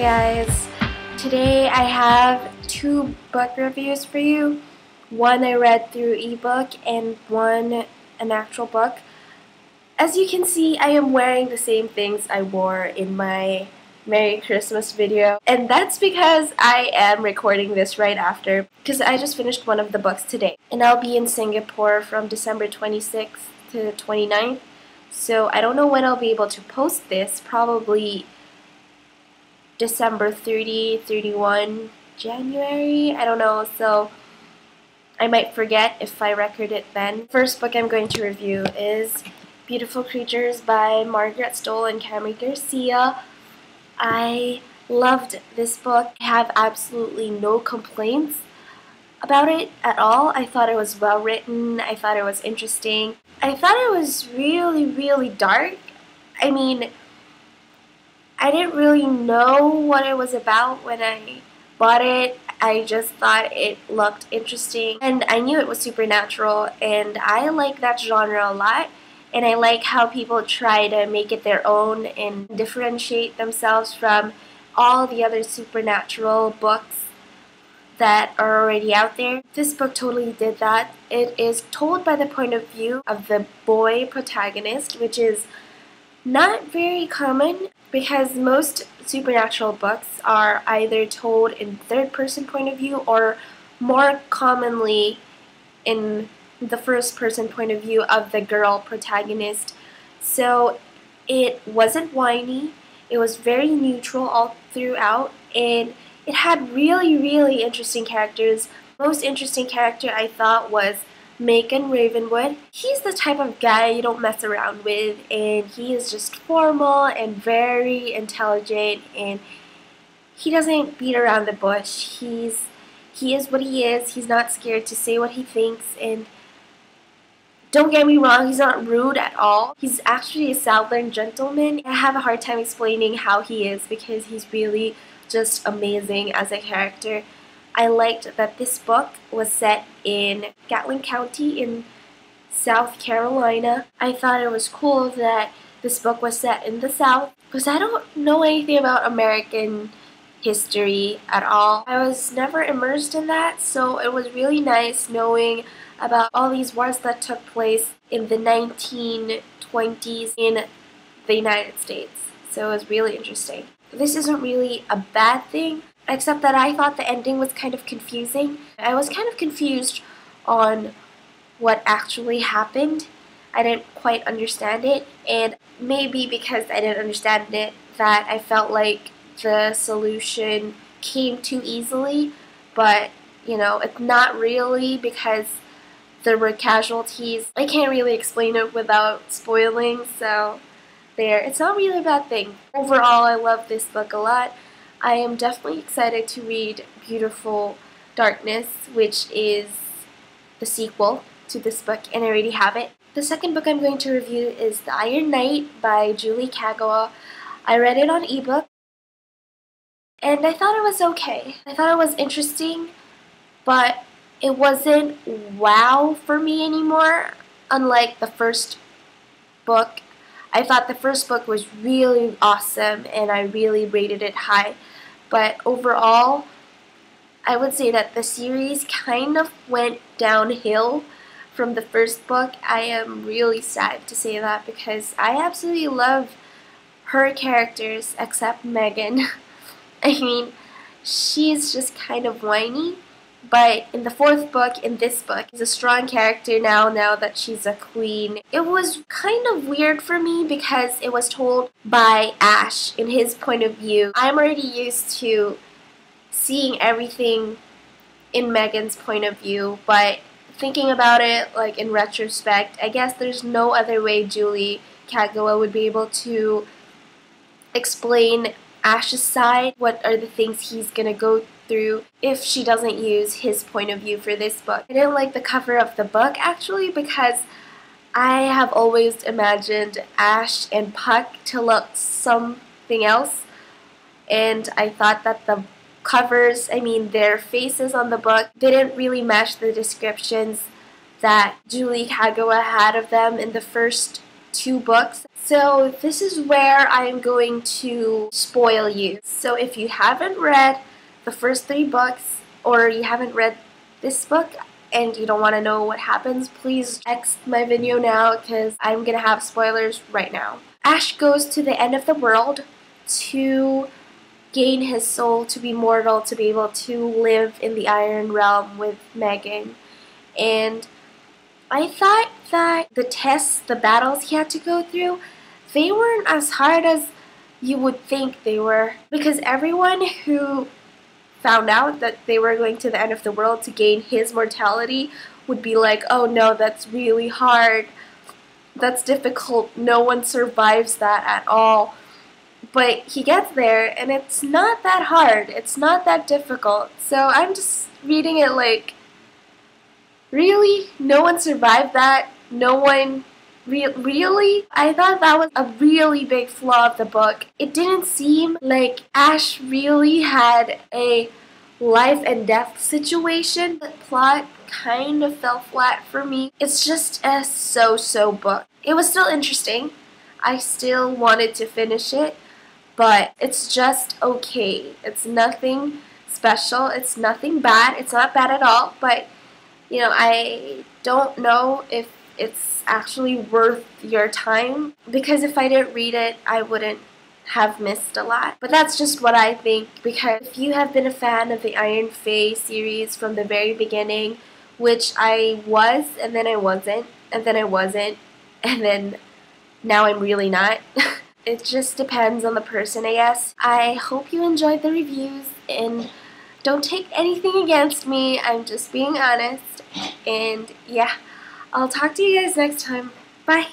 guys, today I have two book reviews for you. One I read through ebook and one an actual book. As you can see, I am wearing the same things I wore in my Merry Christmas video, and that's because I am recording this right after, because I just finished one of the books today, and I'll be in Singapore from December 26th to 29th, so I don't know when I'll be able to post this, probably December 30, 31, January, I don't know, so I might forget if I record it then. First book I'm going to review is Beautiful Creatures by Margaret Stohl and Camry Garcia. I loved this book. I have absolutely no complaints about it at all. I thought it was well written. I thought it was interesting. I thought it was really dark. I mean, I didn't really know what it was about when I bought it. I just thought it looked interesting, and I knew it was supernatural, and I like that genre a lot, and I like how people try to make it their own and differentiate themselves from all the other supernatural books that are already out there. This book totally did that. It is told by the point of view of the boy protagonist, which is not very common because most supernatural books are either told in third-person point of view or more commonly in the first-person point of view of the girl protagonist. So it wasn't whiny, it was very neutral all throughout, and it had really interesting characters. Most interesting character I thought was Macon Ravenwood. He's the type of guy you don't mess around with, and he is just formal and very intelligent, and he doesn't beat around the bush. He is what he is. He's not scared to say what he thinks, and don't get me wrong, he's not rude at all. He's actually a southern gentleman. I have a hard time explaining how he is because he's really just amazing as a character. I liked that this book was set in Gatling County in South Carolina. I thought it was cool that this book was set in the South because I don't know anything about American history at all. I was never immersed in that, so it was really nice knowing about all these wars that took place in the 1920s in the United States. So it was really interesting. This isn't really a bad thing, except that I thought the ending was kind of confusing. I was kind of confused on what actually happened. I didn't quite understand it, and maybe because I didn't understand it that I felt like the solution came too easily, but you know, it's not really because there were casualties. I can't really explain it without spoiling, so there. It's not really a bad thing. Overall, I love this book a lot. I am definitely excited to read Beautiful Darkness, which is the sequel to this book, and I already have it. The second book I'm going to review is The Iron Knight by Julie Kagawa. I read it on ebook, and I thought it was okay. I thought it was interesting, but it wasn't wow for me anymore, unlike the first book. I thought the first book was really awesome, and I really rated it high. But overall, I would say that the series kind of went downhill from the first book. I am really sad to say that because I absolutely love her characters except Megan. I mean, she's just kind of whiny. But in the fourth book, in this book, she's a strong character now that she's a queen. It was kind of weird for me because it was told by Ash in his point of view. I'm already used to seeing everything in Megan's point of view, but thinking about it like in retrospect, I guess there's no other way Julie Kagawa would be able to explain Ash's side. What are the things he's gonna go through if she doesn't use his point of view for this book. I didn't like the cover of the book actually because I have always imagined Ash and Puck to look something else, and I thought that the covers, I mean their faces on the book, didn't really match the descriptions that Julie Kagawa had of them in the first 2 books. So this is where I'm going to spoil you. So if you haven't read the first 3 books, or you haven't read this book and you don't want to know what happens, please exit my video now because I'm going to have spoilers right now. Ash goes to the end of the world to gain his soul, to be mortal, to be able to live in the Iron Realm with Megan. And I thought that the tests, the battles he had to go through, they weren't as hard as you would think they were. Because everyone who found out that they were going to the end of the world to gain his mortality would be like, oh no, that's really hard. That's difficult. No one survives that at all. But he gets there, and it's not that hard. It's not that difficult. So I'm just reading it like, really? No one survived that? No one... Really? I thought that was a really big flaw of the book. It didn't seem like Ash really had a life and death situation. The plot kind of fell flat for me. It's just a so-so book. It was still interesting. I still wanted to finish it. But it's just okay. It's nothing special. It's nothing bad. It's not bad at all. But, you know, I don't know if it's actually worth your time. Because if I didn't read it, I wouldn't have missed a lot. But that's just what I think. Because if you have been a fan of the Iron Fey series from the very beginning, which I was, and then I wasn't, and then I wasn't, and then now I'm really not. It just depends on the person, I guess. I hope you enjoyed the reviews, and don't take anything against me. I'm just being honest. And yeah, I'll talk to you guys next time. Bye!